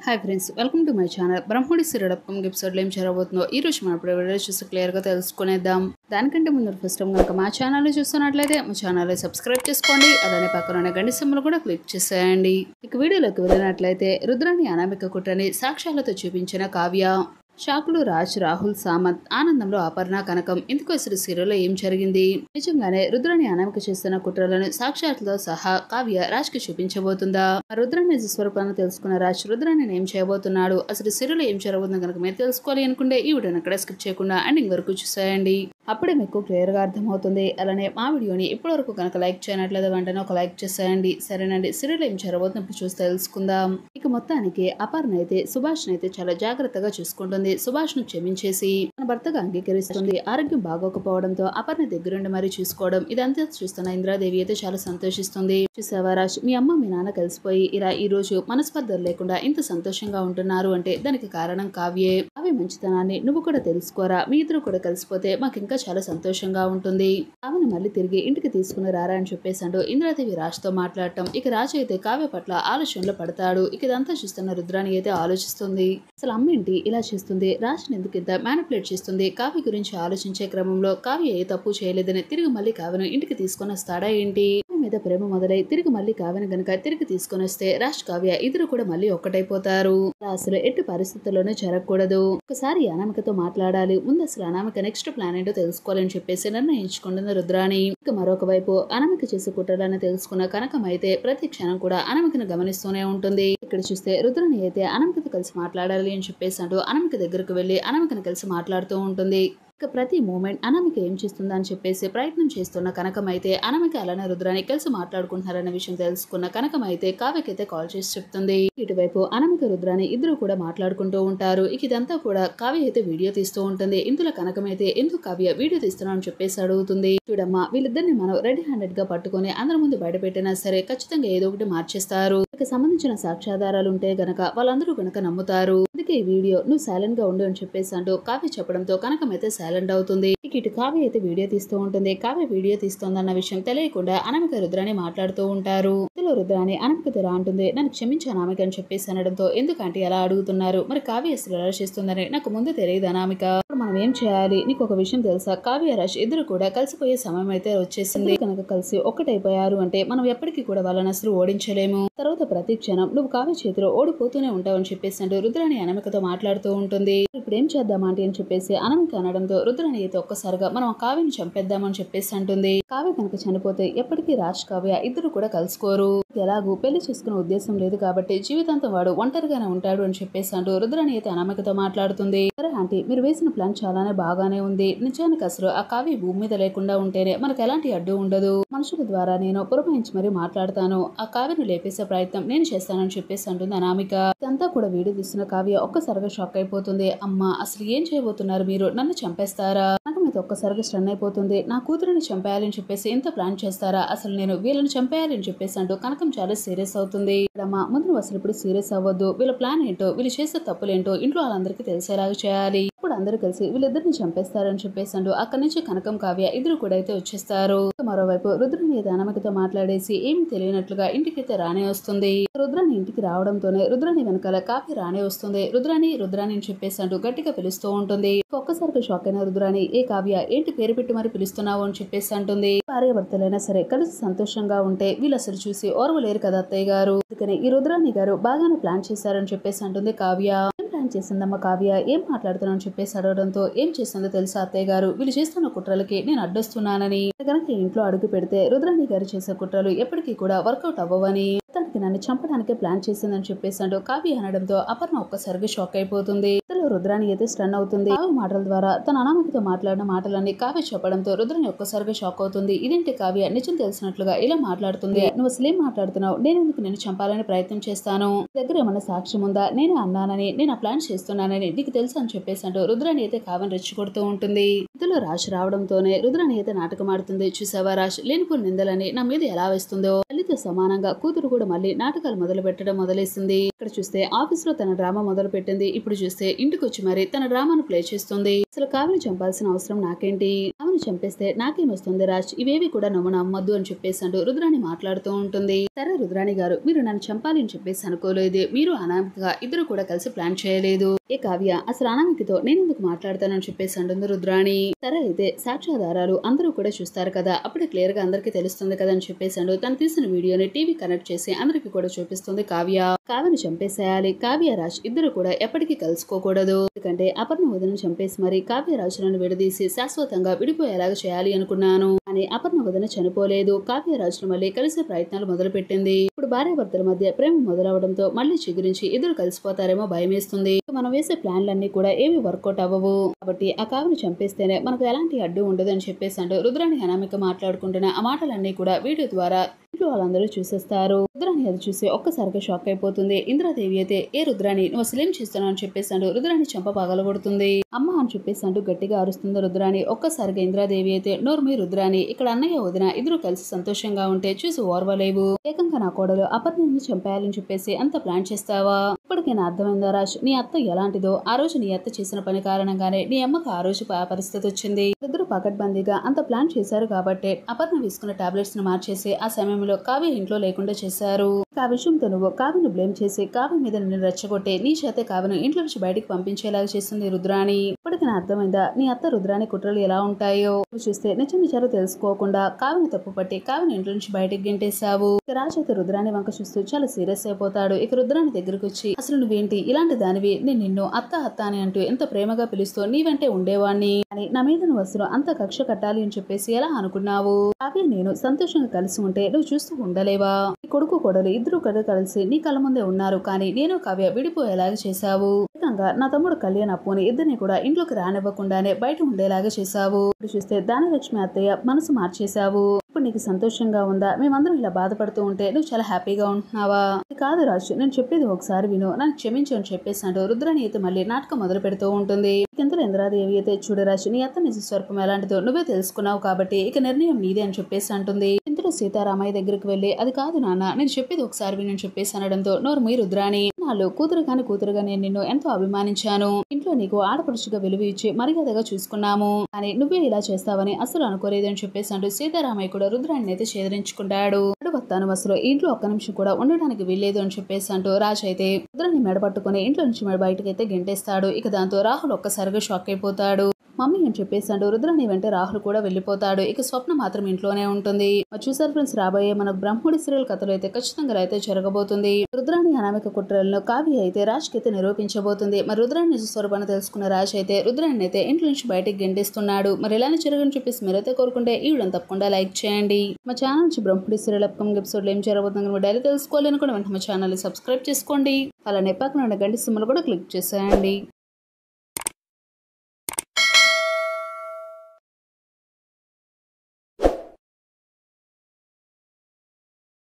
Hi friends, welcome to my channel. బ్రహ్మోడి serial upcoming ఎపిసోడ్లో ఏం జరగబోతుందో ఈ రోజు మన వీడియో చూసి క్లియర్గా తెలుసుకునేద్దాం. దానికంటే ముందు ఫస్ట్ టైం కనుక మా ఛానల్ చూస్తున్నట్లయితే మా ఛానల్ సబ్స్క్రైబ్ చేసుకోండి. అలానే పక్కన గంట సింబల్ కూడా క్లిక్ చేసేయండి. ఇక వీడియోలోకి వెళ్ళినట్లయితే రుద్రాని అనామిక కుట్రని సాక్ష్యాలతో చూపించిన కావ్య, షాకులు రాజ్, రాహుల్, సామంత్, ఆనందంలో అపర్ణ, కనకం. ఇందుకు అసలు సీరియల్లో ఏం జరిగింది? నిజంగానే రుద్రాని అనామిక చేస్తున్న కుట్రలను సాక్ష్యాలతో సహా కావ్య రాజ్ కి చూపించబోతుందా? రుద్రాని నిజ స్వరూపాన్ని తెలుసుకున్న రాజ్ రుద్రాని ఏం చేయబోతున్నాడు? అసలు సీరియల్లో ఏం జరగబోతుందో కనుక మీరు తెలుసుకోవాలి అనుకుంటే ఈ వీడియోని అక్కడ స్కిప్ చేయకుండా ఎండింగ్ వరకు చూసేయండి. అప్పుడే మీకు క్లియర్ గా అర్థమవుతుంది. అలానే మా వీడియోని ఇప్పటి వరకు కనుక లైక్ చేయనట్లేదు వెంటనే ఒక లైక్ చేసేయండి. సరేనండి, సీరియల్ ఏం జరగబోతున్నప్పుడు చూసి తెలుసుకుందాం. ఇక మొత్తానికి అపర్ణ అయితే సుభాష్ అయితే చాలా జాగ్రత్తగా చూసుకుంటుంది. సుభాష్ ను క్షమించేసి తన భర్తగా అంగీకరిస్తుంది. ఆరోగ్యం బాగోకపోవడంతో అపర్ణ దగ్గరుండి మరీ చూసుకోవడం ఇదంతా చూస్తున్న ఇంద్రాదేవి అయితే చాలా సంతోషిస్తుంది. చూసావా రాజ్, మీ అమ్మ మీ నాన్న కలిసిపోయి ఇలా ఈ రోజు మనస్పర్ధలు లేకుండా ఇంత సంతోషంగా ఉంటున్నారు అంటే దానికి కారణం కావ్యే. కావ్య మంచితనాన్ని నువ్వు కూడా తెలుసుకోరా. మీ ఇద్దరు కూడా కలిసిపోతే మాకు ఇంకా చాలా సంతోషంగా ఉంటుంది. ఆమెను మళ్ళీ తిరిగి ఇంటికి తీసుకుని రారా అని చెప్పేసాడు ఇంద్రాదేవి రాజ్ తో మాట్లాడటం. ఇక రాజు అయితే కావ్య పట్ల ఆలోచనలో పడతాడు. ఇక ఇదంతా చూస్తున్న రుద్రాని అయితే ఆలోచిస్తుంది, అసలు అమ్మ ఏంటి ఇలా చేస్తుంది, రాజుని ఎందుకు ఇంత మ్యానిపులేట్ చేస్తుంది? కావ్య గురించి ఆలోచించే క్రమంలో కావ్య ఏ తప్పు చేయలేదని తిరిగి మళ్ళీ కావ్యను ఇంటికి తీసుకొని వస్తాడా ఏంటి? మీద ప్రేమ మొదలై తిరిగి మళ్ళీ కావ్యను గనక తిరిగి తీసుకొని వస్తే రాజ్, కావ్య ఇద్దరు కూడా మళ్ళీ ఒక్కటైపోతారు. అసలు ఎట్టి పరిస్థితుల్లోనూ జరగకూడదు. ఒకసారి అనామికతో మాట్లాడాలి. ముందు అసలు అనామిక నెక్స్ట్ ప్లాన్ ఏంటో తెలుసుకోవాలని చెప్పేసి నిర్ణయించుకుంటున్న రుద్రాని. ఇక మరొక వైపు అనామిక చేసే కుట్రలను తెలుసుకున్న కనకం అయితే ప్రతి క్షణం కూడా అనామికను గమనిస్తూనే ఉంటుంది. ఇక్కడ చూస్తే రుద్రాని అయితే అనామికతో కలిసి మాట్లాడాలి అని చెప్పేసి అంటూ అనామిక దగ్గరకు వెళ్లి అనామికను కలిసి మాట్లాడుతూ ఉంటుంది. ఇక ప్రతి మూమెంట్ అనామిక ఏం చేస్తుందా అని చెప్పేసి ప్రయత్నం చేస్తున్న కనకం అయితే అనామిక అలానే రుద్రాని కలిసి మాట్లాడుకుంటున్నారన్న విషయం తెలుసుకున్న కనకం అయితే కావ్యకైతే కాల్ చేసి చెప్తుంది. ఇటువైపు అనామిక రుద్రాని ఇద్దరు కూడా మాట్లాడుకుంటూ ఉంటారు. ఇక ఇదంతా కూడా కావ్య అయితే వీడియో తీస్తూ ఉంటుంది. ఇందులో కనకం అయితే ఎందుకు కావ్య వీడియో తీస్తున్నా అని చెప్పేసి అడుగుతుంది. చూడమ్మా, వీళ్ళిద్దరిని మనం రెడీ హ్యాండెడ్ గా పట్టుకుని అందరి ముందు బయట పెట్టినా సరే ఖచ్చితంగా ఏదో ఒకటి మార్చేస్తారు. ఇక సంబంధించిన సాక్ష్యాధారాలు ఉంటే గనక వాళ్ళందరూ గనక నమ్ముతారు. అందుకే ఈ వీడియో నువ్వు సైలెంట్ గా ఉండు అని చెప్పేసి అంటూ కావ్య చెప్పడంతో కనకం అయితే సైలెంట్ అవుతుంది. ఇటు కావ్య అయితే వీడియో తీస్తూ ఉంటుంది. కావ్య వీడియో తీస్తోందన్న విషయం తెలియకుండా అనామిక రుద్రాని మాట్లాడుతూ ఉంటారు. ఇందులో రుద్రాని అనామిక తెరా అంటుంది, నన్ను క్షమించు అనామిక అని చెప్పేసి అనడంతో ఎందుకంటే అలా అడుగుతున్నారు, మరి కావ్య అసలు ఎలా చేస్తుందని నాకు ముందు తెలియదు అనామిక. మనం ఏం చేయాలి? నీకు ఒక విషయం తెలుసా? కావ్య రాజ్ ఇద్దరు కూడా కలిసిపోయే సమయం అయితే వచ్చేసింది. కనుక కలిసి ఒక్కటైపోయారు అంటే మనం ఎప్పటికీ కూడా వాళ్ళని అసలు ఓడించలేము. తర్వాత ప్రతి క్షణం నువ్వు కావ్య చేతిలో ఓడిపోతూనే ఉంటావు అని చెప్పేసి అంటూ రుద్రాని అనామికతో మాట్లాడుతూ ఉంటుంది. ఇప్పుడు ఏం చేద్దామా అంటే అని చెప్పేసి అనామిక అనడంతో రుద్రాని అయితే ఒక్కసారిగా మనం ఆ కావ్యని చంపేద్దామని చెప్పేసి అంటుంది. కావ్య కనుక చనిపోతే ఎప్పటికీ రాజ్, కావ్య ఇద్దరు కూడా కలుసుకోరు. ఎలాగూ పెళ్లి చేసుకునే ఉద్దేశం లేదు కాబట్టి జీవితాంతం వాడు ఒంటరిగానే ఉంటాడు అని చెప్పేసి అంటూ రుద్రాని అయితే అనామికతో మాట్లాడుతుంది. సరే ఆంటీ, మీరు వేసిన ప్లాన్ చాలానే బాగానే ఉంది. నిజానికి అసలు ఆ కావ్య భూమి మీద లేకుండా ఉంటేనే మనకు ఎలాంటి అడ్డు ఉండదు. మనుషుల ద్వారా నేను పురమాయించి మరీ మాట్లాడతాను. ఆ కావ్యను లేపేసే ప్రయత్నం నేను చేస్తానని చెప్పేసి అంటుంది అనామిక. ఇదంతా కూడా వీడియో తీస్తున్న కావ్య ఒక్కసారిగా షాక్ అయిపోతుంది. అమ్మా, అసలు ఏం చేయబోతున్నారు మీరు? నన్ను చంపేస్తారా? నాకు మీద ఒక్కసారిగా స్టన్ అయిపోతుంది. నా కూతురిని చంపేయాలని చెప్పేసి ఎంత ప్లాన్ చేస్తారా? అసలు నేను వీళ్ళని చంపేయాలని చెప్పేసి అంటూ కనకం చాలా సీరియస్ అవుతుంది. అమ్మా, ముందు అసలు ఇప్పుడు సీరియస్ అవ్వద్దు. వీళ్ళ ప్లాన్ ఏంటో, వీళ్ళు చేసే తప్పులేంటో ఇంట్లో వాళ్ళందరికీ తెలిసేలాగా చేయాలి. ఇప్పుడు అందరూ కలిసి వీళ్ళిద్దరిని చంపేస్తారని చెప్పేసి అంటూ అక్కడి నుంచి కనకం, కావ్య ఇద్దరు కూడా అయితే వచ్చేస్తారు. మరోవైపు రుద్రాని అయితే అనామికతో మాట్లాడేసి ఏమి తెలియనట్లుగా ఇంటికైతే రానే వస్తుంది. రుద్రాని ఇంటికి రావడంతోనే రుద్రాని వెనకాల కావ్య రానే వస్తుంది. రుద్రాని రుద్రాని అని చెప్పేసి అంటూ గట్టిగా పిలుస్తూ ఉంటుంది. ఒక్కసారిగా షాక్ అయిన రుద్రాని, ఏ కావ్య, ఏంటి పేరు పెట్టి మరి పిలుస్తున్నావు అని చెప్పేసి అంటుంది. భార్యాభర్తలైనా సరే కలిసి సంతోషంగా ఉంటే వీళ్ళు అసలు చూసి ఓర్వలేరు కదా అత్తయ్య గారు. అందుకని ఈ రుద్రాని గారు బాగానే ప్లాన్ చేశారని చెప్పేసి అంటుంది కావ్య. ఏం ప్లాన్ చేసిందమ్మా కావ్య? ఏం మాట్లాడుతున్నావు అని చెప్పేసి అడగడంతో ఏం చేసిందో తెలుసా అత్తయ్య గారు, వీళ్ళు చేస్తున్న కుట్రలకి నేను అడ్డొస్తున్నానని. కనుక ఇంట్లో అడుగు పెడితే రుద్రాని గారు చేసే కుట్రలు ఎప్పటికీ కూడా వర్కౌట్ అవ్వవని, తనకి నన్ను చంపడానికే ప్లాన్ చేసిందని చెప్పేసి అంటూ కావ్య అనడంతో అపర్ణ ఒక్కసారిగా షాక్ అయిపోతుంది. రుద్రాని అయితే స్టన్ అవుతుంది. కావ్య మాటల ద్వారా తన అనామికతో మాట్లాడిన మాటలన్నీ కావ్య చెప్పడంతో రుద్రాని ఒక్కసారిగా షాక్ అవుతుంది. ఇదేంటి కావ్య నిజం తెలిసినట్లుగా ఇలా మాట్లాడుతుంది? నువ్వు అసలు ఏం మాట్లాడుతున్నావు? నేను ఎందుకు నేను చంపాలని ప్రయత్నం చేస్తాను? దగ్గర ఏమన్నా సాక్ష్యం ఉందా? నేనే అన్నానని, నేను ఆ ప్లాన్ చేస్తున్నానని నీకు తెలుసు అని చెప్పేసి అంటూ రుద్రాని అయితే కావ్యను రెచ్చికొడుతూ ఉంటుంది. ఇందులో రాజ్ రావడంతోనే రుద్రాని అయితే నాటకం ఆడుతుంది. చూసావా రాజ్, లేనిపోని నిందలని నా మీద ఎలా వేస్తుందో. తల్లితో సమానంగా కూతురు కూడా మళ్ళీ నాటకాలు మొదలు పెట్టడం మొదలేసింది. ఇక్కడ చూస్తే ఆఫీస్ లో తన డ్రామా మొదలు పెట్టింది. ఇప్పుడు చూస్తే ఇంటికి వచ్చి మరి తన డ్రామాను ప్లే చేస్తుంది. అసలు కావ్యని చంపాల్సిన అవసరం నాకేంటి, కావ్యని చంపేస్తే నాకేమొస్తుంది రాజ్, ఇవేవి కూడా నువ్వు నమ్మద్దు అని చెప్పేసి అంటూ రుద్రాణి మాట్లాడుతూ ఉంటుంది. సరే రుద్రాణి గారు, మీరు నన్ను చంపాలి అని చెప్పేసి అనుకోలేదు, మీరు అనామిక ఇద్దరు కూడా కలిసి ప్లాన్ చేయలేదు. ఏ కావ్య, అసలు అనామికతో నేనెందుకు మాట్లాడతానని చెప్పేసి అంటుంది రుద్రాణి. సరే అయితే సాక్ష్యాధారాలు అందరూ కూడా చూస్తారు కదా, అప్పుడే క్లియర్ గా అందరికి తెలుస్తుంది కదా అని చెప్పేసాడు. తను తీసిన వీడియోని టీవీ కనెక్ట్ చేసి అందరికి కూడా చూపిస్తుంది కావ్య. కావ్యను చంపేసేయాలి, కావ్య రాజ్ ఇద్దరు కూడా ఎప్పటికీ కలుసుకోకూడదు, ఎందుకంటే అపర్ణ వదిన చంపేసి మరి కావ్య రాజులను విడదీసి శాశ్వతంగా విడిపోయేలాగా చేయాలి అనుకున్నాను. కానీ అపర్ణ వదిన చనిపోలేదు, కావ్య రాజును మళ్ళీ కలిసే ప్రయత్నాలు మొదలుపెట్టింది. ఇప్పుడు భార్యాభర్తల మధ్య ప్రేమ మొదలవడంతో మళ్ళీ చిగురించి ఇద్దరు కలిసిపోతారేమో భయమేస్తుంది. మనం వేసే ప్లాన్లన్నీ కూడా ఏమి వర్కౌట్ అవ్వవు, కాబట్టి ఆ కావ్యను చంపేస్తేనే మనకు ఎలాంటి అడ్డు ఉండదు అని చెప్పేసి అంటూ రుద్రాణి అనామిక మాట్లాడుకుంటున్న ఆ మాటలన్నీ కూడా వీడియో ద్వారా ఇంట్లో వాళ్ళందరూ చూసేస్తారు. రుద్రాణి అది చూసి ఒక్కసారిగా షాక్ అయిపోతుంది. ఇంద్రాదేవి అయితే, ఏ రుద్రాణి, నువ్వు అసలు ఏం చేస్తున్నావు అని చెప్పేసాడు. రుద్రాణి చెంప పగలగొడుతుంది. అమ్మ అని చెప్పేసి అంటూ గట్టిగా అరుస్తుంది రుద్రాణి. ఒక్కసారిగా ఇంద్రాదేవి అయితే, నోరు మీ రుద్రాణి, ఇక్కడ అన్నయ్య వదిన ఇద్దరు కలిసి సంతోషంగా ఉంటే చూసి ఓర్వలేవు, ఏకంగా నా కోడలు అపర్ణని చంపేయాలని చెప్పేసి అంత ప్లాన్ చేస్తావా? ఇప్పటికైనా అర్థమైందా రాజ్, నీ అత్త ఎలాంటిదో, ఆ రోజు నీ అత్త చేసిన పని కారణంగానే నీ అమ్మకు ఆ రోజు పరిస్థితి వచ్చింది. ఇద్దరు పకడ్బందీగా అంత ప్లాన్ చేశారు కాబట్టి అపర్ణ వేసుకున్న టాబ్లెట్స్ ను మార్చేసి ఆ సమయంలో కావ్య ఇంట్లో లేకుండా చేశారు. ఆ విషయంతో నువ్వు కావ్యను బ్లేమ్ చేసి కావ్య మీద నిన్ను రెచ్చగొట్టే నీ చేతే కావ్యను ఇంట్లో నుంచి బయటికి పంపించేలాగా చేసింది రుద్రాణి. ఇప్పటికి నా అర్థమైందా నీ అత్త రుద్రాణి కుట్రలు ఎలా ఉంటాయో? చూస్తే నిజం విచారం తెలుసుకోకుండా కావ్యను తప్పుపట్టి కావ్యను ఇంట్లో నుంచి బయటికి గెంటేశావు. ఇక రాజ్ అయితే రుద్రాణి వంక చూస్తూ చాలా సీరియస్ అయిపోతాడు. ఇక రుద్రాణి దగ్గరకు వచ్చి, అసలు నువ్వేంటి ఇలాంటి దానివి, నేను నిన్ను అత్త అత్త అని అంటూ ఎంత ప్రేమగా పిలుస్తూ నీ వెంటే ఉండేవాణ్ణి, అని నా మీద నువ్వు అసలు అంత కక్ష కట్టాలి అని చెప్పేసి ఎలా అనుకున్నావు? కావ్య నేను సంతోషంగా కలిసి ఉంటే నువ్వు చూస్తూ ఉండలేవా? నీ కొడుకు కొడలు ఇద్దరు కలిసి నీ కళ్ళ ముందే ఉన్నారు, కానీ నేను కావ్య విడిపోయేలాగా చేశావు. ఏకంగా నా తమ్ముడు కళ్యాణ్ అప్పుని ఇద్దరిని కూడా ఇంట్లోకి రానివ్వకుండానే బయట ఉండేలాగా చేశావు. ఇప్పుడు చూస్తే దానలక్ష్మి అత్తయ్య మనసు మార్చేశావు. ఇప్పుడు నీకు సంతోషంగా ఉందా? మేమందరం ఇలా బాధపడుతూ ఉంటే నువ్వు చాలా హ్యాపీగా ఉంటున్నావా? కాదు రాజు, నేను చెప్పేది ఒకసారి విను, నన్ను క్షమించు అని చెప్పేసాడు. రుద్రాణి అయితే మళ్ళీ నాటకం మొదలు పెడుతూ ఉంటుంది. ఇంతలో ఇంద్రాదేవి అయితే, చూడరాజు నీ అత్త నిజ స్వరూపం ఎలాంటిదో నువ్వే తెలుసుకున్నావు కాబట్టి ఇక నిర్ణయం నీదే అని చెప్పేసి అంటుంది. ఇంతలో సీతారామయ్య దగ్గరికి వెళ్లి, అది కాదు నాన్న, నేను చెప్పేది ఒకసారి విని అని చెప్పేసి అనడంతో, నోరు మీ రుద్రాణి, నాలో కూతురుగా నేను నిన్ను ఎంతో అభిమానించాను, ఇంట్లో నీకు ఆడపడుచుగా విలువ ఇచ్చి మర్యాదగా చూసుకున్నాము, కానీ నువ్వే ఇలా చేస్తావని అసలు అనుకోలేదు అని చెప్పేసి అంటూ సీతారామయ్య కూడా రుద్రాణిని అయితే చేదరించుకుంటాడు. వస్తాను అసలు ఇంట్లో ఒక్క నిమిషం కూడా ఉండడానికి వీల్లేదు అని చెప్పేసి అంటూ రాజ్ అయితే రుద్రాణి మెడ పట్టుకుని ఇంట్లో నుంచి బయటకైతే గెంటేస్తాడు. ఇక దాంతో రాహుల్ ఒక్కసారిగా షాక్ అయిపోతాడు. మమ్మీ అని చెప్పేసాడు. రుద్రాణి వెంట రాహుల్ కూడా వెళ్ళిపోతాడు. ఇక స్వప్న మాత్రం ఇంట్లోనే ఉంటుంది. చూసారు ఫ్రెండ్స్, రాబోయే మన బ్రహ్ముడి సీరియల్ కథలో అయితే ఖచ్చితంగా అయితే జరగబోతుంది. రుద్రాణి అనామిక కుట్రలను కావ్య అయితే రాజ్ కి అయితే నిరూపించబోతుంది. మరి రుద్రాణి స్వరూపాన్ని తెలుసుకున్న రాజ్ అయితే రుద్రాణి అయితే ఇంట్లో నుంచి బయటకు గెంటేస్తున్నాడు. మరి ఇలానే జరగని చెప్పేసి మీరైతే కోరుకుంటే ఈ వీడియోని తప్పకుండా లైక్ చేయండి. మా ఛానల్ నుంచి బ్రహ్ముడి సీరియల్ అప్కమింగ్ ఎపిసోడ్ ఏం జరగబోతుందో డైలీ తెలుసుకోవాలనుకుంటే వెంటనే మా ఛానల్ సబ్స్క్రైబ్ చేసుకోండి. అలానే పక్కన ఉన్న గంట సింబల్ కూడా క్లిక్ చేసేయండి.